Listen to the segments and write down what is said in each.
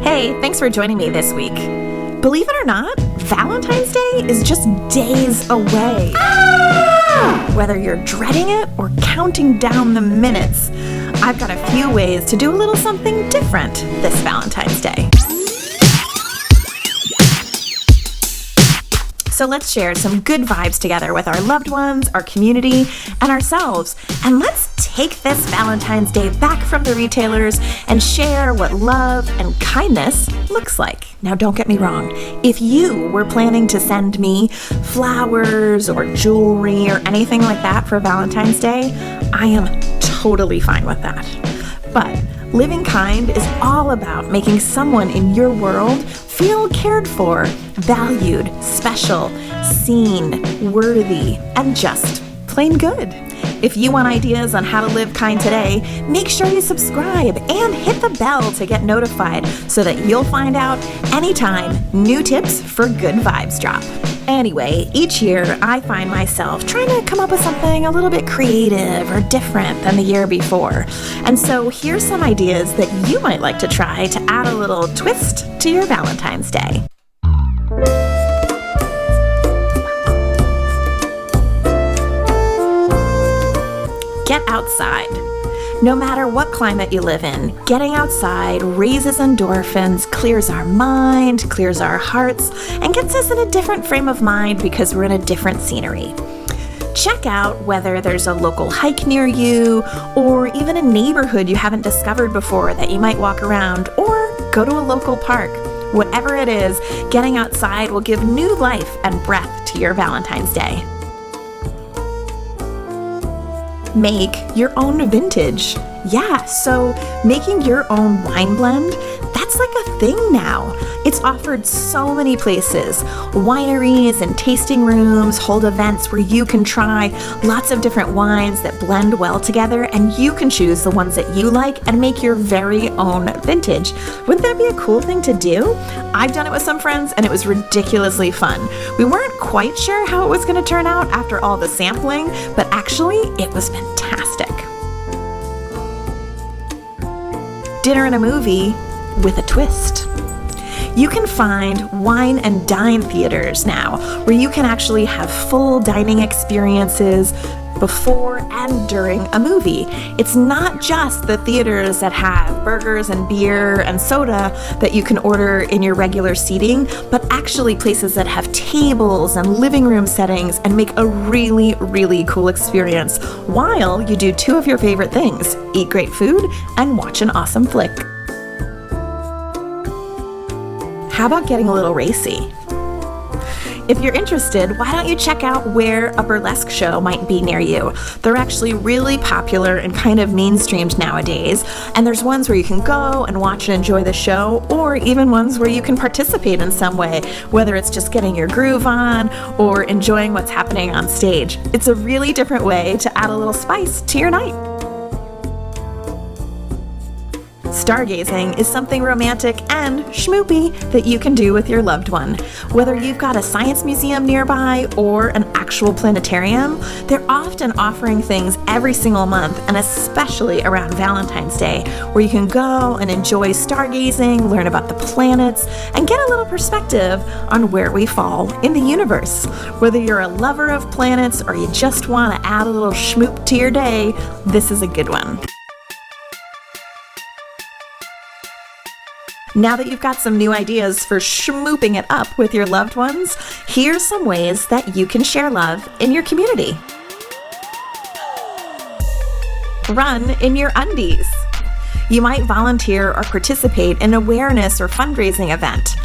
Hey, thanks for joining me this week. Believe it or not, Valentine's Day is just days away. Whether you're dreading it or counting down the minutes, I've got a few ways to do a little something different this Valentine's Day. So let's share some good vibes together with our loved ones, our community, and ourselves. And let's take this Valentine's Day back from the retailers and share what love and kindness looks like. Now, don't get me wrong. If you were planning to send me flowers or jewelry or anything like that for Valentine's Day, I am totally fine with that. But living kind is all about making someone in your world feel cared for, valued, special, seen, worthy, and just plain good. If you want ideas on how to live kind today, make sure you subscribe and hit the bell to get notified so that you'll find out anytime new tips for good vibes drop. Anyway, each year I find myself trying to come up with something a little bit creative or different than the year before. And so here's some ideas that you might like to try to add a little twist to your Valentine's Day. Get outside. No matter what climate you live in, getting outside raises endorphins, clears our mind, clears our hearts, and gets us in a different frame of mind because we're in a different scenery. Check out whether there's a local hike near you or even a neighborhood you haven't discovered before that you might walk around, or go to a local park. Whatever it is, getting outside will give new life and breath to your Valentine's Day. Make your own vintage. Yeah, so making your own wine blend, that's like a thing now. It's offered so many places. Wineries and tasting rooms hold events where you can try lots of different wines that blend well together, and you can choose the ones that you like and make your very own vintage. Wouldn't that be a cool thing to do? I've done it with some friends and it was ridiculously fun. We weren't quite sure how it was going to turn out after all the sampling, but actually it was fantastic. Dinner and a movie with a twist. You can find wine and dine theaters now, where you can actually have full dining experiences before and during a movie. It's not just the theaters that have burgers and beer and soda that you can order in your regular seating, but actually places that have tables and living room settings and make a really, really cool experience while you do two of your favorite things: eat great food and watch an awesome flick. How about getting a little racy? If you're interested, why don't you check out where a burlesque show might be near you? They're actually really popular and kind of mainstreamed nowadays, and there's ones where you can go and watch and enjoy the show, or even ones where you can participate in some way, whether it's just getting your groove on or enjoying what's happening on stage. It's a really different way to add a little spice to your night. Stargazing is something romantic and schmoopy that you can do with your loved one. Whether you've got a science museum nearby or an actual planetarium, they're often offering things every single month, and especially around Valentine's Day, where you can go and enjoy stargazing, learn about the planets, and get a little perspective on where we fall in the universe. Whether you're a lover of planets or you just want to add a little schmoop to your day, this is a good one. Now that you've got some new ideas for schmooping it up with your loved ones, here's some ways that you can share love in your community. Run in your undies. You might volunteer or participate in an awareness or fundraising event.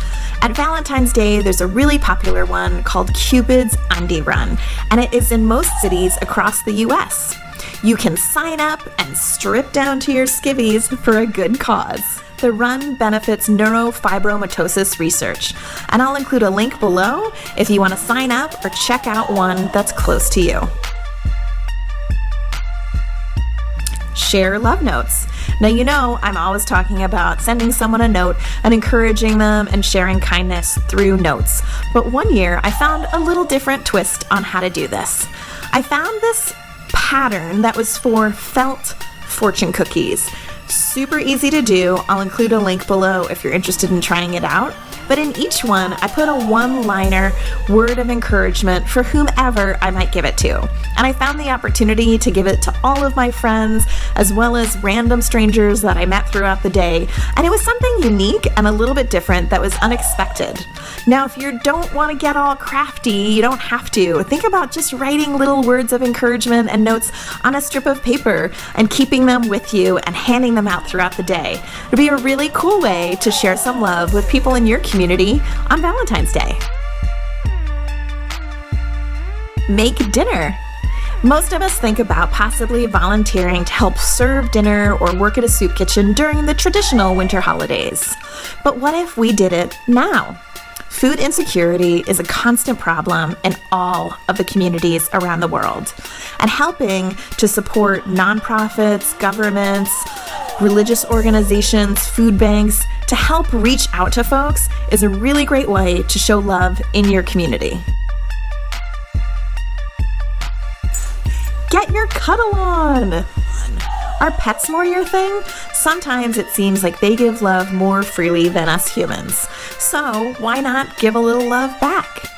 At Valentine's Day, there's a really popular one called Cupid's Undie Run, and it is in most cities across the US. You can sign up and strip down to your skivvies for a good cause. The run benefits neurofibromatosis research, and I'll include a link below if you want to sign up or check out one that's close to you. Share love notes. Now, you know I'm always talking about sending someone a note and encouraging them and sharing kindness through notes. But one year I found a little different twist on how to do this. I found this pattern that was for felt fortune cookies. Super easy to do. I'll include a link below if you're interested in trying it out. But in each one, I put a one-liner word of encouragement for whomever I might give it to. And I found the opportunity to give it to all of my friends, as well as random strangers that I met throughout the day. And it was something unique and a little bit different that was unexpected. Now, if you don't want to get all crafty, you don't have to. Think about just writing little words of encouragement and notes on a strip of paper and keeping them with you and handing them out throughout the day. It'd be a really cool way to share some love with people in your community on Valentine's Day. Make dinner. Most of us think about possibly volunteering to help serve dinner or work at a soup kitchen during the traditional winter holidays. But what if we did it now? Food insecurity is a constant problem in all of the communities around the world. And helping to support nonprofits, governments, religious organizations, food banks, to help reach out to folks is a really great way to show love in your community. Get your cuddle on! Are pets more your thing? Sometimes it seems like they give love more freely than us humans. So why not give a little love back?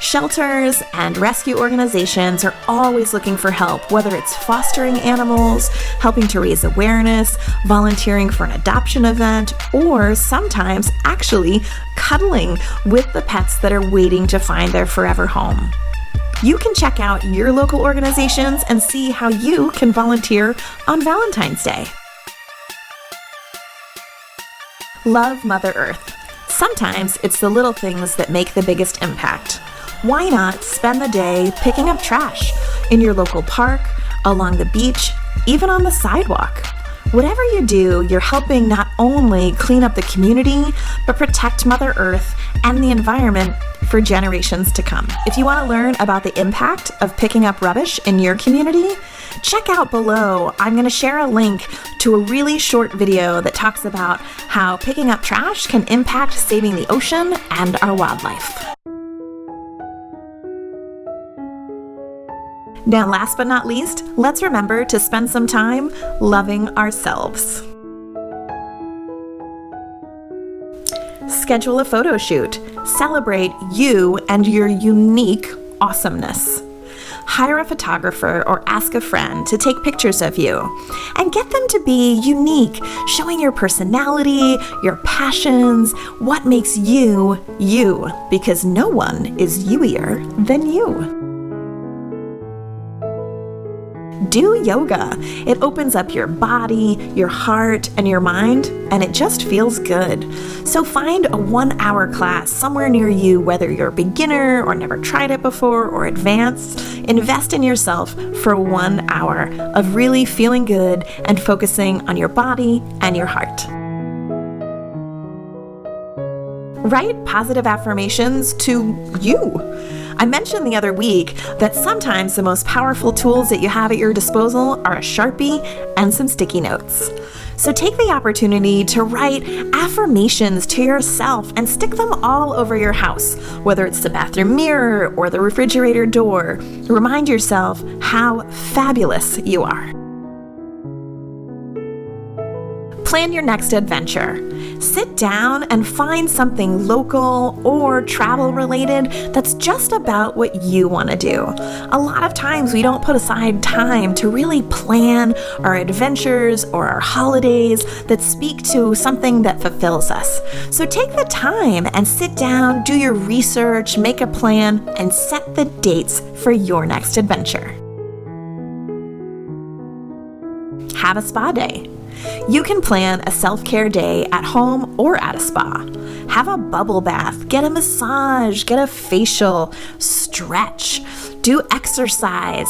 Shelters and rescue organizations are always looking for help, whether it's fostering animals, helping to raise awareness, volunteering for an adoption event, or sometimes actually cuddling with the pets that are waiting to find their forever home. You can check out your local organizations and see how you can volunteer on Valentine's Day. Love Mother Earth. Sometimes it's the little things that make the biggest impact. Why not spend the day picking up trash in your local park, along the beach, even on the sidewalk? Whatever you do, you're helping not only clean up the community, but protect Mother Earth and the environment for generations to come. If you want to learn about the impact of picking up rubbish in your community, check out below. I'm going to share a link to a really short video that talks about how picking up trash can impact saving the ocean and our wildlife. Now, last but not least, let's remember to spend some time loving ourselves. Schedule a photo shoot. Celebrate you and your unique awesomeness. Hire a photographer or ask a friend to take pictures of you and get them to be unique, showing your personality, your passions, what makes you, you, because no one is you-ier than you. Do yoga. It opens up your body, your heart, and your mind, and it just feels good. So find a 1-hour class somewhere near you, whether you're a beginner or never tried it before or advanced. Invest in yourself for 1 hour of really feeling good and focusing on your body and your heart. Write positive affirmations to you. I mentioned the other week that sometimes the most powerful tools that you have at your disposal are a Sharpie and some sticky notes. So take the opportunity to write affirmations to yourself and stick them all over your house, whether it's the bathroom mirror or the refrigerator door. Remind yourself how fabulous you are. Plan your next adventure. Sit down and find something local or travel related that's just about what you want to do. A lot of times we don't put aside time to really plan our adventures or our holidays that speak to something that fulfills us. So take the time and sit down, do your research, make a plan, and set the dates for your next adventure. Have a spa day. You can plan a self-care day at home or at a spa. Have a bubble bath, get a massage, get a facial, stretch, do exercise,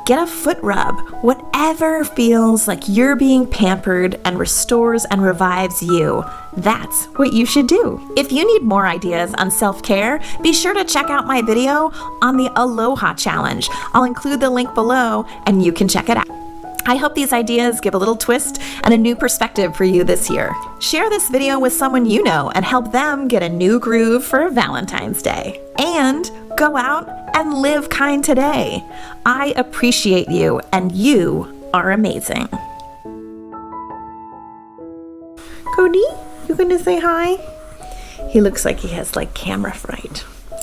get a foot rub, whatever feels like you're being pampered and restores and revives you. That's what you should do. If you need more ideas on self-care, be sure to check out my video on the Aloha Challenge. I'll include the link below and you can check it out. I hope these ideas give a little twist and a new perspective for you this year. Share this video with someone you know and help them get a new groove for Valentine's Day. And go out and live kind today. I appreciate you, and you are amazing. Cody, you gonna say hi? He looks like he has like camera fright.